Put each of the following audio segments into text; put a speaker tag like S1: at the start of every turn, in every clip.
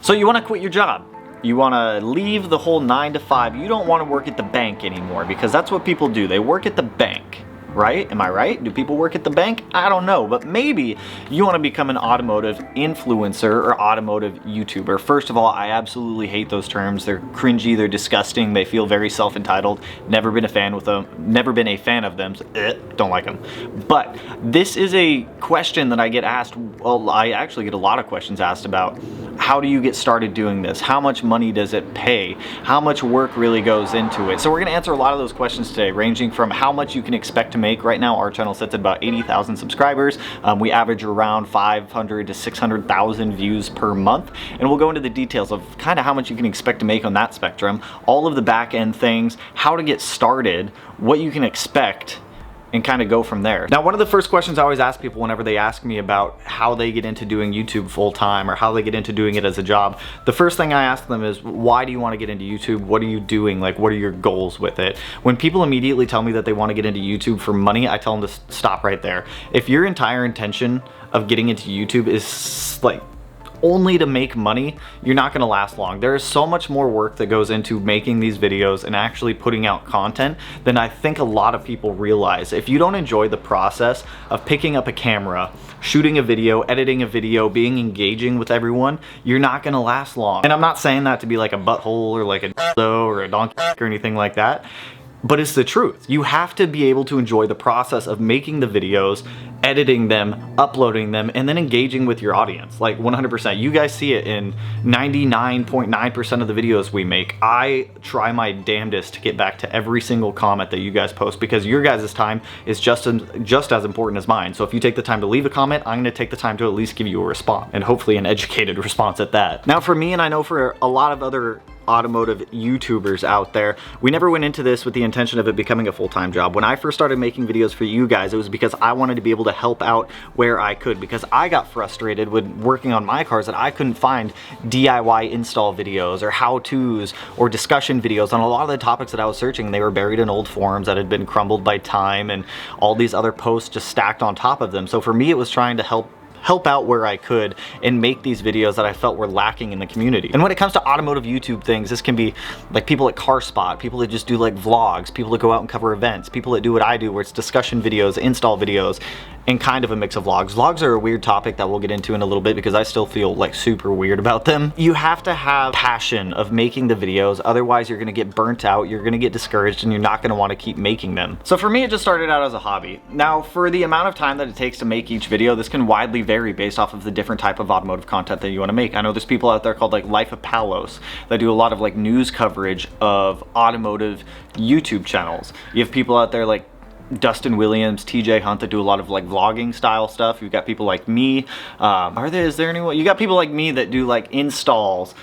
S1: So you want to quit your job. You want to leave the whole 9 to 5. You don't want to work at the bank anymore, because that's what people do. They work at the bank, right? Am I right? Do people work at the bank? I don't know, but maybe you want to become an automotive influencer or automotive YouTuber. First of all, I absolutely hate those terms. They're cringy, they're disgusting, they feel very self-entitled. Never been a fan of them, so, don't like them. But this is a question that I get asked, well, I actually get a lot of questions asked about how do you get started doing this? How much money does it pay? How much work really goes into it? So we're gonna answer a lot of those questions today, ranging from how much you can expect to make. Right now, our channel sits at about 80,000 subscribers. We average around 500 to 600,000 views per month. And we'll go into the details of kind of how much you can expect to make on that spectrum, all of the back end things, how to get started, what you can expect, and kind of go from there. Now, one of the first questions I always ask people whenever they ask me about how they get into doing YouTube full time or how they get into doing it as a job, the first thing I ask them is, why do you want to get into YouTube? What are you doing? Like, what are your goals with it? When people immediately tell me that they want to get into YouTube for money, I tell them to stop right there. If your entire intention of getting into YouTube is like only to make money, you're not going to last long. There is so much more work that goes into making these videos and actually putting out content than I think a lot of people realize. If you don't enjoy the process of picking up a camera, shooting a video, editing a video, being engaging with everyone, you're not going to last long. And I'm not saying that to be like a butthole or like a dildo or a donkey or anything like that, but it's the truth. You have to be able to enjoy the process of making the videos, editing them, uploading them, and then engaging with your audience. Like 100%. You guys see it in 99.9% of the videos we make. I try my damnedest to get back to every single comment that you guys post, because your guys' time is just as important as mine. So if you take the time to leave a comment, I'm going to take the time to at least give you a response, and hopefully an educated response at that. Now for me, and I know for a lot of other automotive YouTubers out there, we never went into this with the intention of it becoming a full-time job. When I first started making videos for you guys, it was because I wanted to be able to help out where I could, because I got frustrated with working on my cars that I couldn't find DIY install videos or how-tos or discussion videos on a lot of the topics that I was searching. They were buried in old forums that had been crumbled by time and all these other posts just stacked on top of them. So for me, it was trying to help out where I could and make these videos that I felt were lacking in the community. And when it comes to automotive YouTube things, this can be like people at Car Spot, people that just do like vlogs, people that go out and cover events, people that do what I do where it's discussion videos, install videos, and kind of a mix of vlogs. Vlogs are a weird topic that we'll get into in a little bit because I still feel like super weird about them. You have to have passion of making the videos, otherwise you're gonna get burnt out, you're gonna get discouraged, and you're not gonna wanna keep making them. So for me, it just started out as a hobby. Now, for the amount of time that it takes to make each video, this can widely vary based off of the different type of automotive content that you wanna make. I know there's people out there called like Life of Palos that do a lot of like news coverage of automotive YouTube channels. You have people out there like Dustin Williams, TJ Hunt that do a lot of like vlogging style stuff. You've got people like me. Is there anyone? You got people like me that do like installs,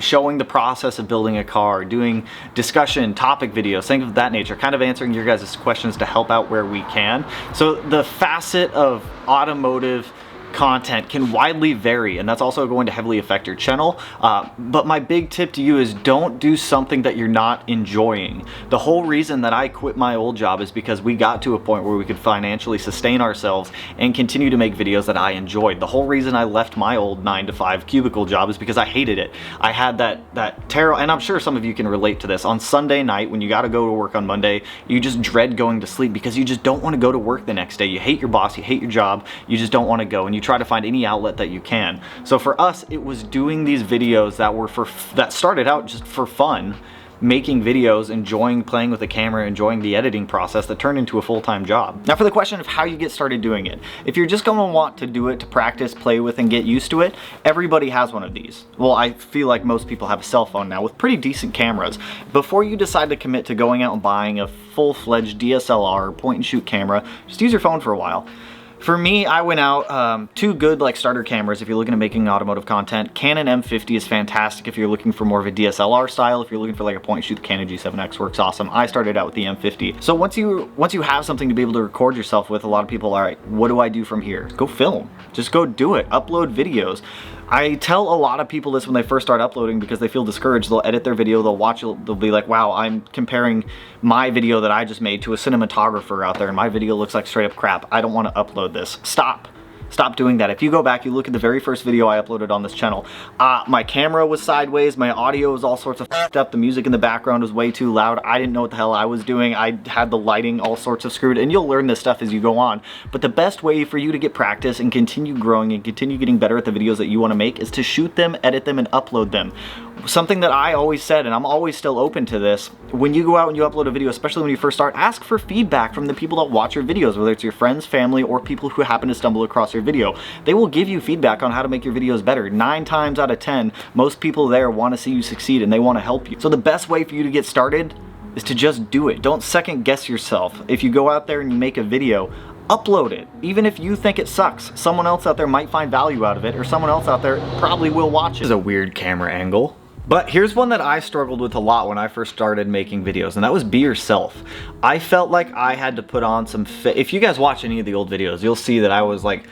S1: showing the process of building a car, doing discussion, topic videos, things of that nature, kind of answering your guys' questions to help out where we can. So the facet of automotive content can widely vary, and that's also going to heavily affect your channel. But my big tip to you is don't do something that you're not enjoying. The whole reason that I quit my old job is because we got to a point where we could financially sustain ourselves and continue to make videos that I enjoyed. The whole reason I left my old 9-to-5 cubicle job is because I hated it. I had that terrible, and I'm sure some of you can relate to this, on Sunday night when you got to go to work on Monday, you just dread going to sleep because you just don't want to go to work the next day. You hate your boss, you hate your job, you just don't want to go, and you try to find any outlet that you can. So for us, it was doing these videos that started out just for fun, making videos, enjoying playing with the camera, enjoying the editing process, that turned into a full-time job. Now for the question of how you get started doing it. If you're just gonna want to do it to practice, play with, and get used to it, everybody has one of these. Well, I feel like most people have a cell phone now with pretty decent cameras. Before you decide to commit to going out and buying a full-fledged DSLR point-and-shoot camera, just use your phone for a while. For me, I went out, two good like starter cameras if you're looking at making automotive content. Canon M50 is fantastic if you're looking for more of a DSLR style. If you're looking for like a point and shoot, the Canon G7X works awesome. I started out with the M50. So once you have something to be able to record yourself with, a lot of people, all right, what do I do from here? Go film. Just go do it. Upload videos. I tell a lot of people this when they first start uploading because they feel discouraged. They'll edit their video, they'll watch it, they'll be like, wow, I'm comparing my video that I just made to a cinematographer out there and my video looks like straight up crap. I don't want to upload this. Stop. Stop doing that. If you go back, you look at the very first video I uploaded on this channel, my camera was sideways, my audio was all sorts of f***ed up, the music in the background was way too loud, I didn't know what the hell I was doing, I had the lighting all sorts of screwed, and you'll learn this stuff as you go on. But the best way for you to get practice and continue growing and continue getting better at the videos that you want to make is to shoot them, edit them, and upload them. Something that I always said, and I'm always still open to this, when you go out and you upload a video, especially when you first start, ask for feedback from the people that watch your videos, whether it's your friends, family, or people who happen to stumble across your video. They will give you feedback on how to make your videos better. 9 times out of 10, most people there want to see you succeed and they want to help you. So the best way for you to get started is to just do it. Don't second guess yourself. If you go out there and you make a video, upload it. Even if you think it sucks, someone else out there might find value out of it, or someone else out there probably will watch it. This is a weird camera angle. But here's one that I struggled with a lot when I first started making videos, and that was be yourself. I felt like I had to put on some if you guys watch any of the old videos, you'll see that I was like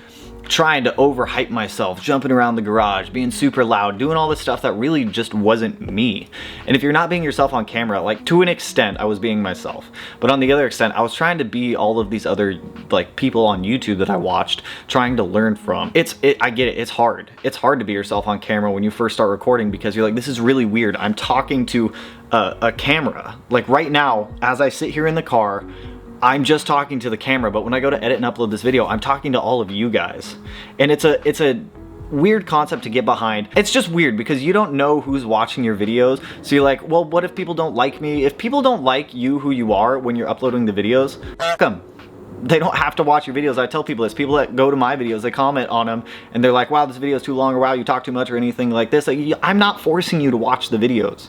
S1: trying to overhype myself, jumping around the garage, being super loud, doing all this stuff that really just wasn't me. And if you're not being yourself on camera, like to an extent I was being myself, but on the other extent I was trying to be all of these other like people on YouTube that I watched, trying to learn from. I get it, it's hard. It's hard to be yourself on camera when you first start recording because you're like, this is really weird. I'm talking to a camera. Like right now, as I sit here in the car, I'm just talking to the camera, but when I go to edit and upload this video, I'm talking to all of you guys. And it's a weird concept to get behind. It's just weird because you don't know who's watching your videos. So you're like, well, what if people don't like me? If people don't like you, who you are, when you're uploading the videos, fuck them. They don't have to watch your videos. I tell people this. People that go to my videos, they comment on them and they're like, wow, this video is too long, or wow, you talk too much, or anything like this. Like, I'm not forcing you to watch the videos.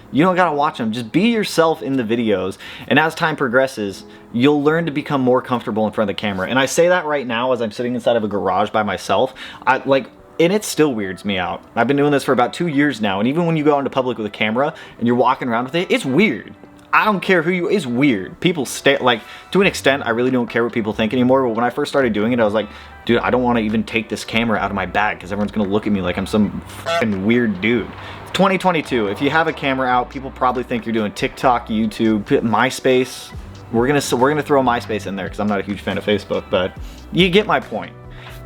S1: You don't gotta watch them. Just be yourself in the videos, and as time progresses, you'll learn to become more comfortable in front of the camera. And I say that right now as I'm sitting inside of a garage by myself. And it still weirds me out. I've been doing this for about 2 years now, and even when you go out into public with a camera and you're walking around with it, it's weird. I don't care who you, it's weird. People stay, like, to an extent, I really don't care what people think anymore, but when I first started doing it, I was like, dude, I don't want to even take this camera out of my bag because everyone's gonna look at me like I'm some fucking weird dude. 2022, if you have a camera out, people probably think you're doing TikTok, YouTube, MySpace. We're gonna throw MySpace in there because I'm not a huge fan of Facebook, but you get my point.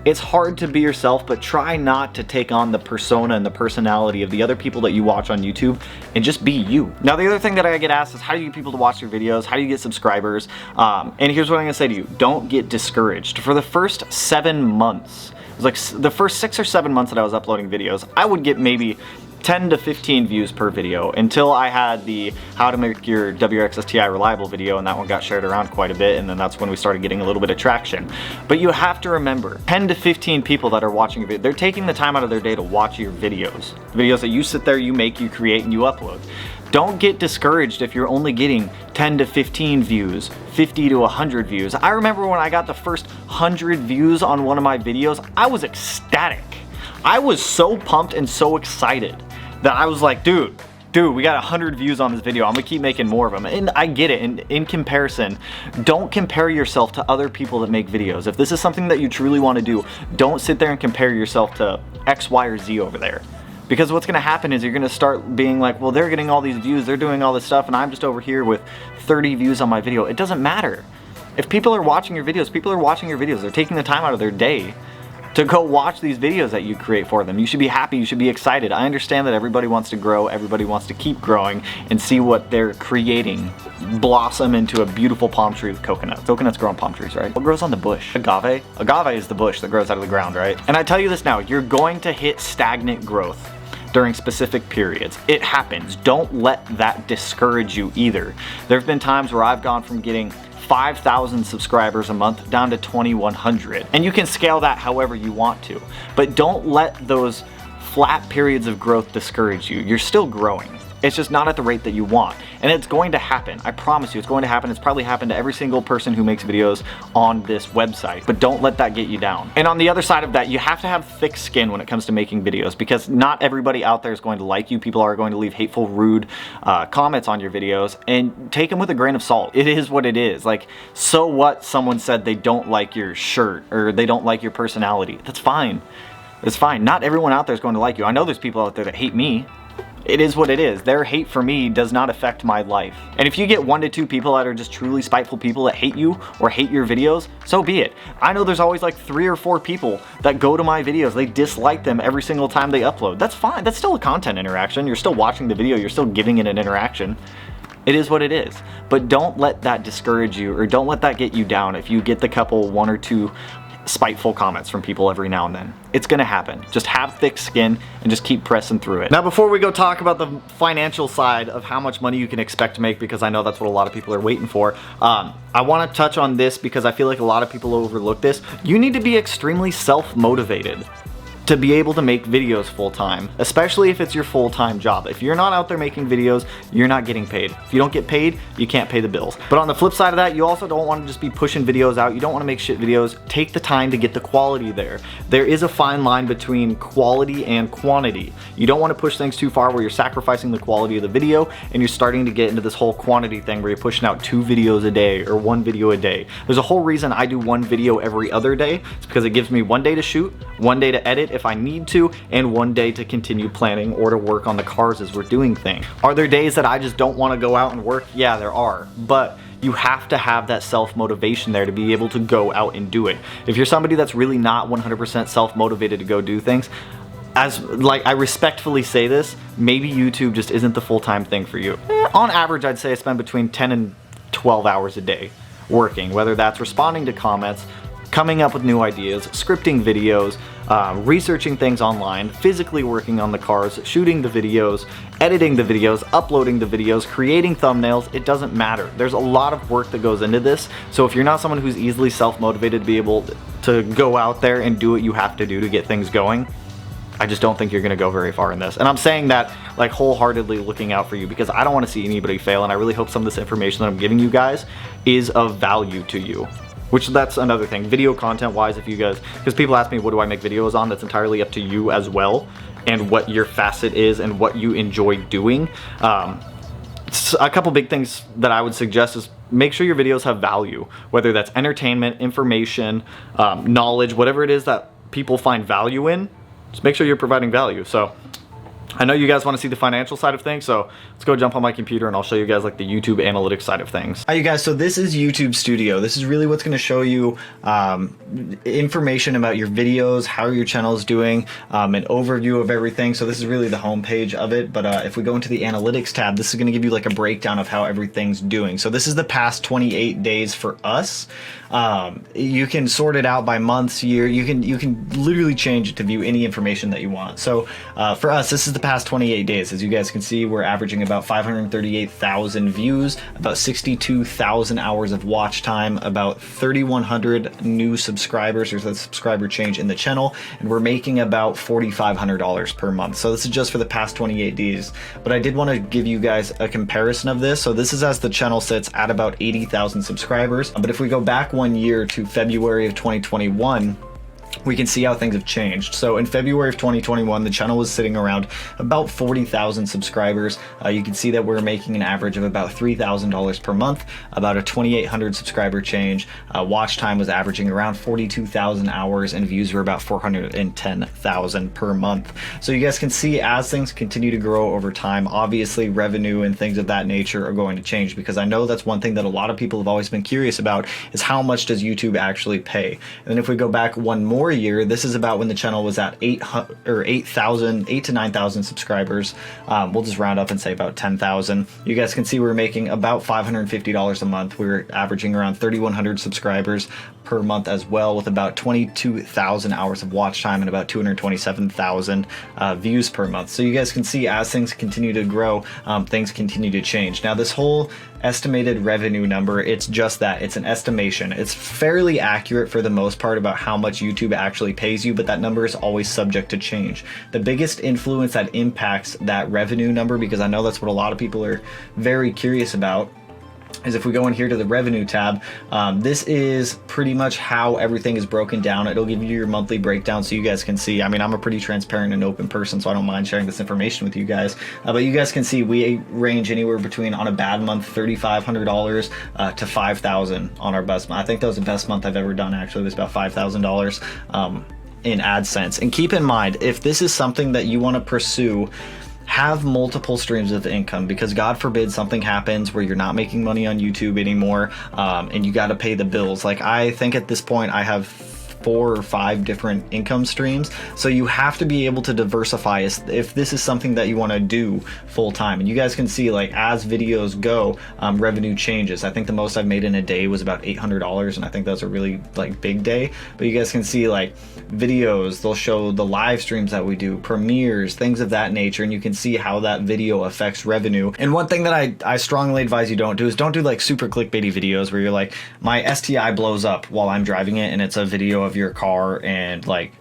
S1: It's hard to be yourself, but try not to take on the persona and the personality of the other people that you watch on YouTube, and just be you. Now, the other thing that I get asked is, how do you get people to watch your videos? How do you get subscribers? And here's what I'm gonna say to you. Don't get discouraged. For the first 7 months, it was like the first 6 or 7 months that I was uploading videos, I would get maybe 10 to 15 views per video until I had the how to make your WXSTI reliable video, and that one got shared around quite a bit, and then that's when we started getting a little bit of traction. But you have to remember, 10 to 15 people that are watching your video, they're taking the time out of their day to watch your videos. Videos that you sit there, you make, you create, and you upload. Don't get discouraged if you're only getting 10 to 15 views, 50 to 100 views. I remember when I got the first 100 views on one of my videos, I was ecstatic. I was so pumped and so excited that I was like, dude, we got 100 views on this video. I'm gonna keep making more of them. And I get it. And in comparison, don't compare yourself to other people that make videos. If this is something that you truly want to do, don't sit there and compare yourself to X, Y, or Z over there. Because what's gonna happen is you're gonna start being like, well, they're getting all these views, they're doing all this stuff, and I'm just over here with 30 views on my video. It doesn't matter. If people are watching your videos, people are watching your videos. They're taking the time out of their day to go watch these videos that you create for them. You should be happy, you should be excited. I understand that everybody wants to grow, everybody wants to keep growing and see what they're creating blossom into a beautiful palm tree with coconuts. Coconuts grow on palm trees, right? What grows on the bush? Agave? Agave is the bush that grows out of the ground, right? And I tell you this now, you're going to hit stagnant growth during specific periods. It happens. Don't let that discourage you either. There have been times where I've gone from getting 5,000 subscribers a month down to 2,100. And you can scale that however you want to. But don't let those flat periods of growth discourage you. You're still growing. It's just not at the rate that you want. And it's going to happen. I promise you, it's going to happen. It's probably happened to every single person who makes videos on this website. But don't let that get you down. And on the other side of that, you have to have thick skin when it comes to making videos, because not everybody out there is going to like you. People are going to leave hateful, rude comments on your videos, and take them with a grain of salt. It is what it is. Like, so what someone said they don't like your shirt or they don't like your personality. That's fine. It's fine. Not everyone out there is going to like you. I know there's people out there that hate me. It is what it is. Their hate for me does not affect my life. And if you get 1 to 2 people that are just truly spiteful people that hate you or hate your videos, so be it. I know there's always like 3 or 4 people that go to my videos, they dislike them every single time they upload. That's fine, that's still a content interaction. You're still watching the video, you're still giving it an interaction. It is what it is. But don't let that discourage you, or don't let that get you down if you get the couple 1 or 2 spiteful comments from people every now and then. It's gonna happen. Just have thick skin and just keep pressing through it. Now, before we go talk about the financial side of how much money you can expect to make, because I know that's what a lot of people are waiting for, I want to touch on this because I feel like a lot of people overlook this. You need to be extremely self-motivated to be able to make videos full-time, especially if it's your full-time job. If you're not out there making videos, you're not getting paid. If you don't get paid, you can't pay the bills. But on the flip side of that, you also don't want to just be pushing videos out. You don't want to make shit videos. Take the time to get the quality there. There is a fine line between quality and quantity. You don't want to push things too far where you're sacrificing the quality of the video and you're starting to get into this whole quantity thing where you're pushing out 2 videos a day or 1 video a day. There's a whole reason I do 1 video every other day. It's because it gives me 1 day to shoot, 1 day to edit if I need to, and 1 day to continue planning or to work on the cars as we're doing things. Are there days that I just don't want to go out and work? Yeah, there are, but you have to have that self-motivation there to be able to go out and do it. If you're somebody that's really not 100% self-motivated to go do things, I respectfully say this, maybe YouTube just isn't the full-time thing for you. On average, I'd say I spend between 10 and 12 hours a day working, whether that's responding to comments, coming up with new ideas, scripting videos, researching things online, physically working on the cars, shooting the videos, editing the videos, uploading the videos, creating thumbnails. It doesn't matter. There's a lot of work that goes into this. So if you're not someone who's easily self-motivated to be able to go out there and do what you have to do to get things going, I just don't think you're gonna go very far in this. And I'm saying that like wholeheartedly looking out for you, because I don't want to see anybody fail, and I really hope some of this information that I'm giving you guys is of value to you. Which, that's another thing, video content wise, if you guys, because people ask me what do I make videos on, that's entirely up to you as well, and what your facet is and what you enjoy doing. A couple big things that I would suggest is make sure your videos have value, whether that's entertainment, information, knowledge, whatever it is that people find value in, just make sure you're providing value. So I know you guys want to see the financial side of things, so let's go jump on my computer and I'll show you guys like the YouTube analytics side of things. All right, you guys, so this is YouTube Studio. This is really what's going to show you information about your videos, how your channel is doing, an overview of everything. So this is really the home page of it, but if we go into the analytics tab, this is going to give you like a breakdown of how everything's doing. So this is the past 28 days for us. You can sort it out by months, year. You can literally change it to view any information that you want. So for us, this is the past 28 days. As you guys can see, we're averaging about 538,000 views, about 62,000 hours of watch time, about 3,100 new subscribers. There's a subscriber change in the channel, and we're making about $4,500 per month. So this is just for the past 28 days. But I did want to give you guys a comparison of this. So this is as the channel sits at about 80,000 subscribers. But if we go back 1 year to February of 2021, we can see how things have changed. So in February of 2021, the channel was sitting around about 40,000 subscribers. You can see that we're making an average of about $3,000 per month, about a 2,800 subscriber change. Watch time was averaging around 42,000 hours, and views were about 410,000 per month. So you guys can see as things continue to grow over time, obviously revenue and things of that nature are going to change, because I know that's one thing that a lot of people have always been curious about, is how much does YouTube actually pay? And then if we go back one more year, this is about when the channel was at 8 to 9,000 subscribers. We'll just round up and say about 10,000. You guys can see we're making about $550 a month. We're averaging around 3,100 subscribers per month as well, with about 22,000 hours of watch time and about 227,000 views per month. So you guys can see as things continue to grow, things continue to change. Now this whole estimated revenue number, it's just that, it's an estimation. It's fairly accurate for the most part about how much YouTube actually pays you, but that number is always subject to change. The biggest influence that impacts that revenue number, because I know that's what a lot of people are very curious about, is if we go in here to the revenue tab, this is pretty much how everything is broken down. It'll give you your monthly breakdown so you guys can see. I mean, I'm a pretty transparent and open person, so I don't mind sharing this information with you guys. But you guys can see we range anywhere between, on a bad month, $3,500 to $5,000 on our best month. I think that was the best month I've ever done, actually. It was about $5,000 in AdSense. And keep in mind, if this is something that you want to pursue, have multiple streams of income, because God forbid something happens where you're not making money on YouTube anymore, and you got to pay the bills. Like, I think at this point I have 4 or 5 different income streams, so you have to be able to diversify if this is something that you want to do full time. And you guys can see, like, as videos go, revenue changes. I think the most I've made in a day was about $800, and I think that's a really like big day. But you guys can see, like, videos, they'll show the live streams that we do, premieres, things of that nature, and you can see how that video affects revenue. And one thing that I strongly advise you don't do is don't do like super clickbaity videos where you're like, my STI blows up while I'm driving it, and it's a video of your car and like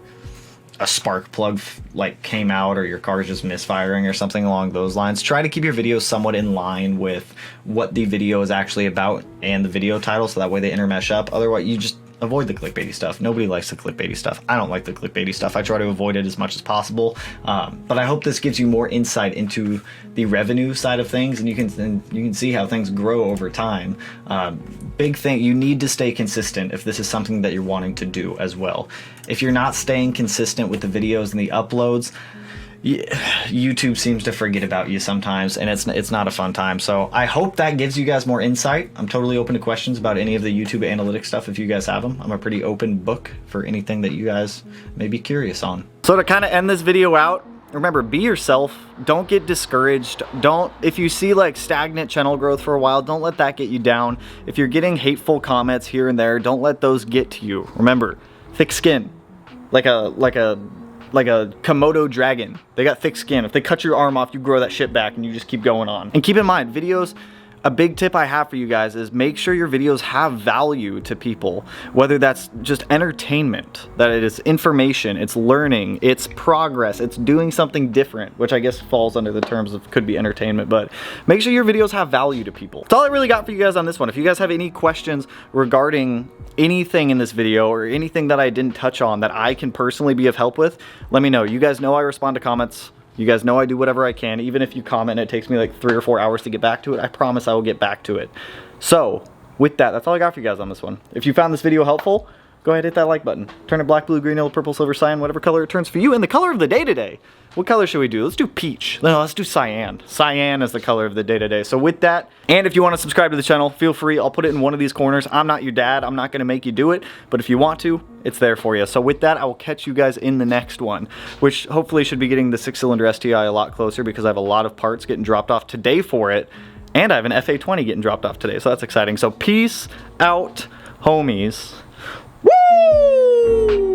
S1: a spark plug like came out, or your car's just misfiring or something along those lines. Try to keep your videos somewhat in line with what the video is actually about and the video title, so that way they intermesh up. Otherwise, you just avoid the clickbaity stuff. Nobody likes the clickbaity stuff. I don't like the clickbaity stuff. I try to avoid it as much as possible. But I hope this gives you more insight into the revenue side of things, and you can see how things grow over time. Big thing, you need to stay consistent if this is something that you're wanting to do as well. If you're not staying consistent with the videos and the uploads, YouTube seems to forget about you sometimes, and it's not a fun time. So I hope that gives you guys more insight. I'm totally open to questions about any of the YouTube analytics stuff if you guys have them. I'm a pretty open book for anything that you guys may be curious on. So to kind of end this video out, remember, be yourself. Don't get discouraged. If you see like stagnant channel growth for a while, don't let that get you down. If you're getting hateful comments here and there, don't let those get to you. Remember, thick skin, like a Komodo dragon. They got thick skin. If they cut your arm off, you grow that shit back and you just keep going on. And keep in mind, videos, a big tip I have for you guys is make sure your videos have value to people, whether that's just entertainment, that it is information, it's learning, it's progress, it's doing something different, which I guess falls under the terms of could be entertainment, but make sure your videos have value to people. That's all I really got for you guys on this one. If you guys have any questions regarding anything in this video or anything that I didn't touch on that I can personally be of help with, let me know. You guys know I respond to comments. You guys know I do whatever I can. Even if you comment and it takes me like 3 or 4 hours to get back to it, I promise I will get back to it. So with that, that's all I got for you guys on this one. If you found this video helpful, go ahead and hit that like button. Turn it black, blue, green, yellow, purple, silver, cyan, whatever color it turns for you. And the color of the day today, what color should we do? Let's do peach. No, let's do cyan. Cyan is the color of the day today. So with that, and if you want to subscribe to the channel, feel free. I'll put it in one of these corners. I'm not your dad. I'm not going to make you do it. But if you want to, it's there for you. So with that, I will catch you guys in the next one, which hopefully should be getting the 6-cylinder STI a lot closer, because I have a lot of parts getting dropped off today for it. And I have an FA20 getting dropped off today. So that's exciting. So peace out, homies. Woo!